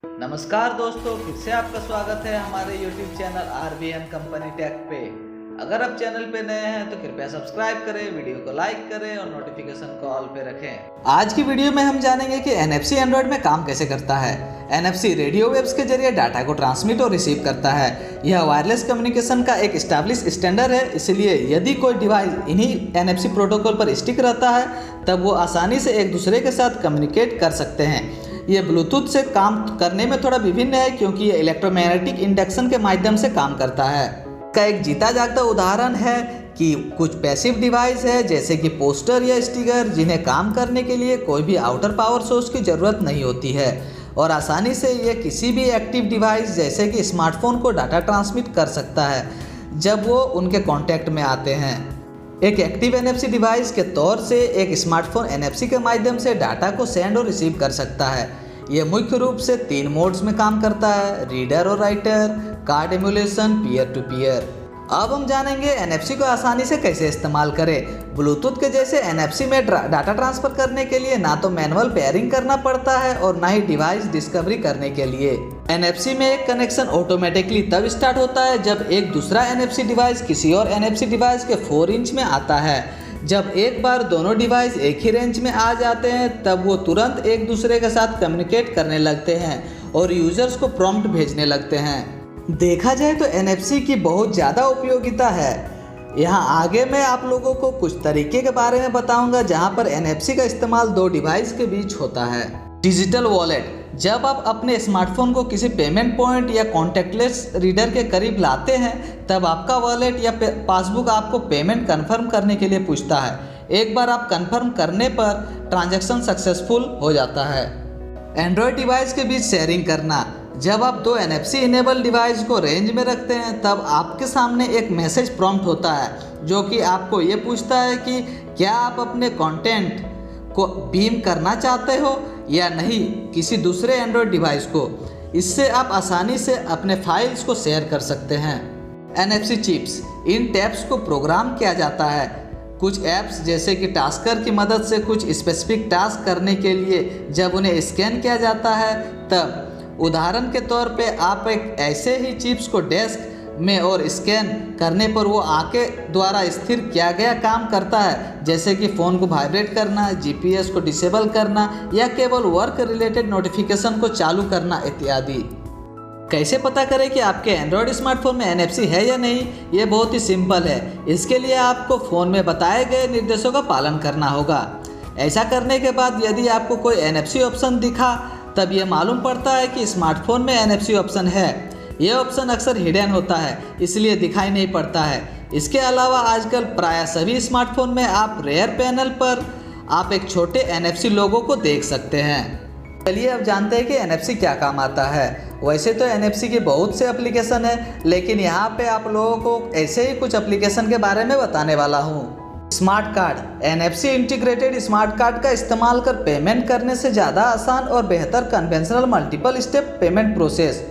नमस्कार दोस्तों, फिर से आपका स्वागत है हमारे YouTube channel RBN company tech पे। अगर आप चैनल पे नए हैं तो कृपया सब्सक्राइब करें, वीडियो को लाइक करें और नोटिफिकेशन को ऑल पे रखें। आज की वीडियो में हम जानेंगे कि NFC एंड्रॉयड में काम कैसे करता है। NFC रेडियो वेव्स के जरिए डाटा को ट्रांसमिट और रिसीव करता है। यह वायरलेस कम्युनिकेशन का एक एस्टैब्लिश स्टैंडर्ड है, इसलिए यदि कोई डिवाइस इन्हीं NFC प्रोटोकॉल पर स्टिक रहता है तब वो आसानी से एक दूसरे के साथ कम्युनिकेट कर सकते हैं। ये ब्लूटूथ से काम करने में थोड़ा विभिन्न है क्योंकि ये इलेक्ट्रोमैग्नेटिक इंडक्शन के माध्यम से काम करता है। का एक जीता जागता उदाहरण है कि कुछ पैसिव डिवाइस है जैसे कि पोस्टर या स्टिकर, जिन्हें काम करने के लिए कोई भी आउटर पावर सोर्स की ज़रूरत नहीं होती है और आसानी से ये किसी भी एक्टिव डिवाइस जैसे कि स्मार्टफोन को डाटा ट्रांसमिट कर सकता है जब वो उनके कॉन्टैक्ट में आते हैं। एक एक्टिव NFC डिवाइस के तौर से एक स्मार्टफोन NFC के माध्यम से डाटा को सेंड और रिसीव कर सकता है। यह मुख्य रूप से 3 मोड्स में काम करता है: रीडर और writer, card emulation, peer to peer. अब हम जानेंगे NFC को आसानी से कैसे इस्तेमाल करें। ब्लूटूथ के जैसे NFC में डाटा ट्रांसफ़र करने के लिए ना तो मैनुअल पेयरिंग करना पड़ता है और ना ही डिवाइस डिस्कवरी करने के लिए। NFC में एक कनेक्शन ऑटोमेटिकली तब स्टार्ट होता है जब एक दूसरा NFC डिवाइस किसी और NFC डिवाइस के 4 इंच में आता है। जब एक बार दोनों डिवाइस एक ही रेंज में आ जाते हैं तब वो तुरंत एक दूसरे के साथ कम्युनिकेट करने लगते हैं और यूजर्स को प्रॉम्प्ट भेजने लगते हैं। देखा जाए तो NFC की बहुत ज़्यादा उपयोगिता है। यहाँ आगे मैं आप लोगों को कुछ तरीके के बारे में बताऊंगा जहाँ पर NFC का इस्तेमाल 2 डिवाइस के बीच होता है। डिजिटल वॉलेट: जब आप अपने स्मार्टफोन को किसी पेमेंट पॉइंट या कॉन्टैक्टलेस रीडर के करीब लाते हैं तब आपका वॉलेट या पासबुक आपको पेमेंट कंफर्म करने के लिए पूछता है। एक बार आप कंफर्म करने पर ट्रांजैक्शन सक्सेसफुल हो जाता है। एंड्रॉयड डिवाइस के बीच शेयरिंग करना: जब आप 2 NFC इनेबल डिवाइस को रेंज में रखते हैं तब आपके सामने एक मैसेज प्रॉम्प्ट होता है जो कि आपको ये पूछता है कि क्या आप अपने कंटेंट को बीम करना चाहते हो या नहीं किसी दूसरे एंड्रॉयड डिवाइस को। इससे आप आसानी से अपने फाइल्स को शेयर कर सकते हैं। NFC चिप्स: इन टैब्स को प्रोग्राम किया जाता है कुछ ऐप्स जैसे कि टास्कर की मदद से कुछ स्पेसिफिक टास्क करने के लिए। जब उन्हें स्कैन किया जाता है तब उदाहरण के तौर पे आप एक ऐसे ही चिप्स को डेस्क में और स्कैन करने पर वो आंख द्वारा स्थिर किया गया काम करता है, जैसे कि फ़ोन को वाइब्रेट करना, GPS को डिसेबल करना या केवल वर्क रिलेटेड नोटिफिकेशन को चालू करना इत्यादि। कैसे पता करें कि आपके एंड्रॉयड स्मार्टफोन में NFC है या नहीं? ये बहुत ही सिंपल है। इसके लिए आपको फ़ोन में बताए गए निर्देशों का पालन करना होगा। ऐसा करने के बाद यदि आपको कोई NFC ऑप्शन दिखा तब यह मालूम पड़ता है कि स्मार्टफोन में NFC ऑप्शन है। यह ऑप्शन अक्सर हिडन होता है इसलिए दिखाई नहीं पड़ता है। इसके अलावा आजकल प्राय सभी स्मार्टफोन में आप रेयर पैनल पर आप एक छोटे NFC लोगो को देख सकते हैं। चलिए अब जानते हैं कि NFC क्या काम आता है। वैसे तो NFC के बहुत से एप्लीकेशन हैं, लेकिन यहाँ पे आप लोगों को ऐसे ही कुछ एप्लीकेशन के बारे में बताने वाला हूँ। Smart card: NFC integrated smart card का इस्तेमाल कर पेमेंट करने से ज़्यादा आसान और बेहतर conventional multiple step payment process.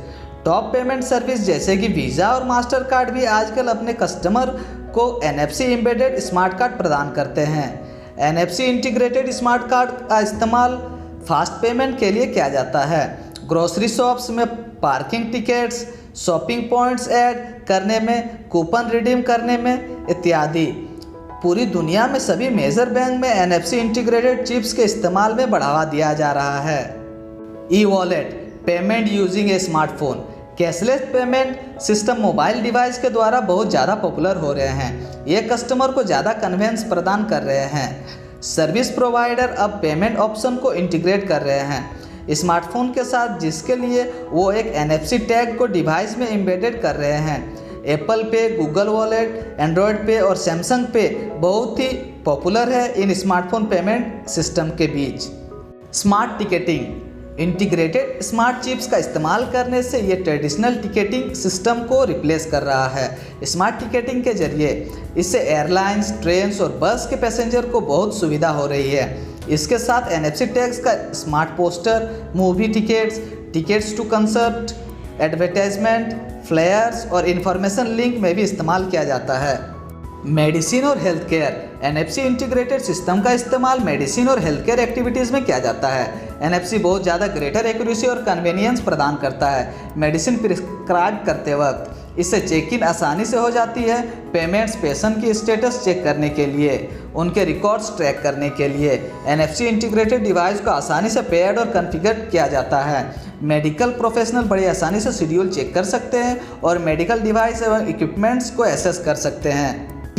Top payment service जैसे कि वीज़ा और मास्टर कार्ड भी आजकल अपने कस्टमर को NFC एम्बेडेड स्मार्ट कार्ड प्रदान करते हैं। NFC इंटीग्रेटेड स्मार्ट कार्ड का इस्तेमाल फास्ट पेमेंट के लिए किया जाता है। ग्रोसरी शॉप्स में parking tickets, shopping points add करने में, कूपन रिडीम करने में इत्यादि। पूरी दुनिया में सभी मेजर बैंक में NFC इंटीग्रेटेड चिप्स के इस्तेमाल में बढ़ावा दिया जा रहा है। ई-वॉलेट: पेमेंट यूजिंग ए smartphone. Cashless payment system mobile device के द्वारा बहुत ज़्यादा पॉपुलर हो रहे हैं। ये कस्टमर को ज़्यादा कन्वीनियंस प्रदान कर रहे हैं। सर्विस प्रोवाइडर अब पेमेंट ऑप्शन को इंटीग्रेट कर रहे हैं स्मार्टफोन के साथ, जिसके लिए वो एक NFC टैग को डिवाइस में एम्बेडेड कर रहे हैं। एप्पल पे, गूगल वॉलेट, एंड्रॉयड पे और सैमसंग पे बहुत ही पॉपुलर है इन स्मार्टफोन पेमेंट सिस्टम के बीच। Smart ticketing: integrated smart chips का इस्तेमाल करने से ये ट्रेडिशनल टिकटिंग सिस्टम को रिप्लेस कर रहा है। स्मार्ट टिकटिंग के जरिए इससे एयरलाइंस, ट्रेन्स और बस के पैसेंजर को बहुत सुविधा हो रही है। इसके साथ NFC टैग्स का smart poster, movie tickets, tickets to concert, advertisement, flyers और इन्फॉर्मेशन लिंक में भी इस्तेमाल किया जाता है। मेडिसिन और health care: NFC integrated system का इस्तेमाल मेडिसिन और हेल्थ केयर एक्टिविटीज़ में किया जाता है। NFC बहुत ज़्यादा ग्रेटर एक्यूरेसी और कन्वीनियंस प्रदान करता है। मेडिसिन प्रिस्क्राइब करते वक्त इससे चेक इन आसानी से हो जाती है। पेमेंट्स पेशेंट की स्टेटस चेक करने के लिए, उनके रिकॉर्ड्स ट्रैक करने के लिए NFC इंटीग्रेटेड डिवाइस को आसानी से पेयर्ड और कॉन्फ़िगर किया जाता है। मेडिकल प्रोफेशनल बड़ी आसानी से शेड्यूल चेक कर सकते हैं और मेडिकल डिवाइस एवं इक्विपमेंट्स को एक्सेस कर सकते हैं।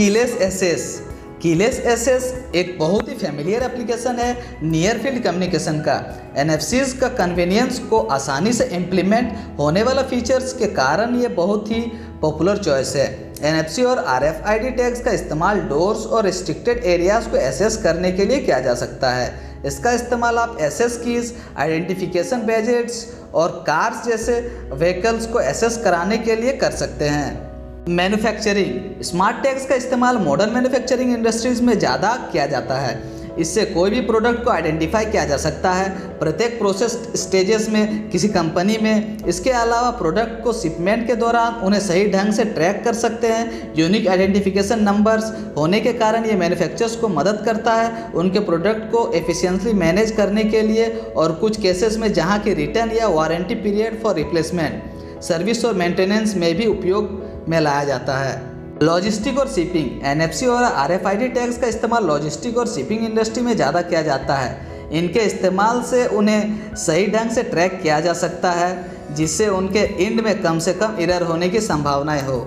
कीलेस एक्सेस एक बहुत ही फेमिलियर एप्लीकेशन है नियर फील्ड कम्युनिकेशन का। NFCs का कन्वीनियंस को आसानी से इम्प्लीमेंट होने वाला फीचर्स के कारण ये बहुत ही पॉपुलर चॉइस है। NFC और RFID टैग्स का इस्तेमाल डोर्स और रिस्ट्रिक्टेड एरियाज को एक्सेस करने के लिए किया जा सकता है। इसका इस्तेमाल आप एक्सेस कीज, आइडेंटिफिकेशन बैजेट्स और कार्स जैसे व्हीकल्स को एक्सेस कराने के लिए कर सकते हैं। मैन्युफैक्चरिंग स्मार्ट टैग्स का इस्तेमाल मॉडर्न मैन्युफैक्चरिंग इंडस्ट्रीज में ज़्यादा किया जाता है। इससे कोई भी प्रोडक्ट को आइडेंटिफाई किया जा सकता है प्रत्येक प्रोसेस स्टेजेस में किसी कंपनी में। इसके अलावा प्रोडक्ट को शिपमेंट के दौरान उन्हें सही ढंग से ट्रैक कर सकते हैं। यूनिक आइडेंटिफिकेशन नंबर्स होने के कारण ये मैन्युफैक्चरर्स को मदद करता है उनके प्रोडक्ट को एफिशिएंटली मैनेज करने के लिए, और कुछ केसेस में जहाँ की रिटर्न या warranty period for replacement service और मेंटेनेंस में भी उपयोग में लाया जाता है। लॉजिस्टिक और शिपिंग NFC और RFID टैग्स का इस्तेमाल लॉजिस्टिक और शिपिंग इंडस्ट्री में ज़्यादा किया जाता है। इनके इस्तेमाल से उन्हें सही ढंग से ट्रैक किया जा सकता है जिससे उनके एंड में कम से कम एरर होने की संभावनाएं हो।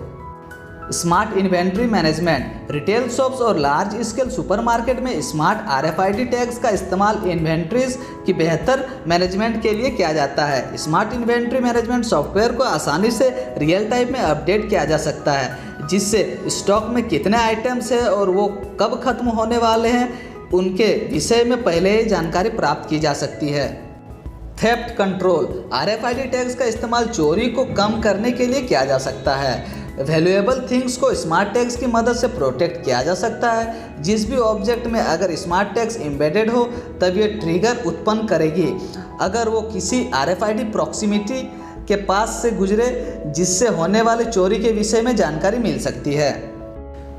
Smart inventory management retail shops और लार्ज स्केल सुपरमार्केट में स्मार्ट RFID टैग्स का इस्तेमाल इन्वेंट्रीज की बेहतर मैनेजमेंट के लिए किया जाता है। स्मार्ट इन्वेंट्री मैनेजमेंट सॉफ्टवेयर को आसानी से रियल टाइम में अपडेट किया जा सकता है जिससे स्टॉक में कितने आइटम्स हैं और वो कब खत्म होने वाले हैं उनके विषय में पहले ही जानकारी प्राप्त की जा सकती है। थेफ्ट कंट्रोल RFID टैग्स का इस्तेमाल चोरी को कम करने के लिए किया जा सकता है। वैल्यूएबल थिंग्स को स्मार्ट टैग्स की मदद से प्रोटेक्ट किया जा सकता है। जिस भी ऑब्जेक्ट में अगर स्मार्ट टैग्स एम्बेडेड हो तब ये ट्रिगर उत्पन्न करेगी अगर वो किसी RFID प्रॉक्सिमिटी के पास से गुजरे जिससे होने वाली चोरी के विषय में जानकारी मिल सकती है।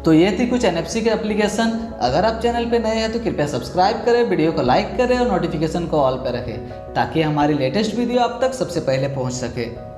तो ये थी कुछ NFC के एप्लीकेशन। अगर आप चैनल पे नए हैं तो कृपया सब्सक्राइब करें, वीडियो को लाइक करें और नोटिफिकेशन को ऑल पे रखें ताकि हमारी लेटेस्ट वीडियो आप तक सबसे पहले पहुंच सके।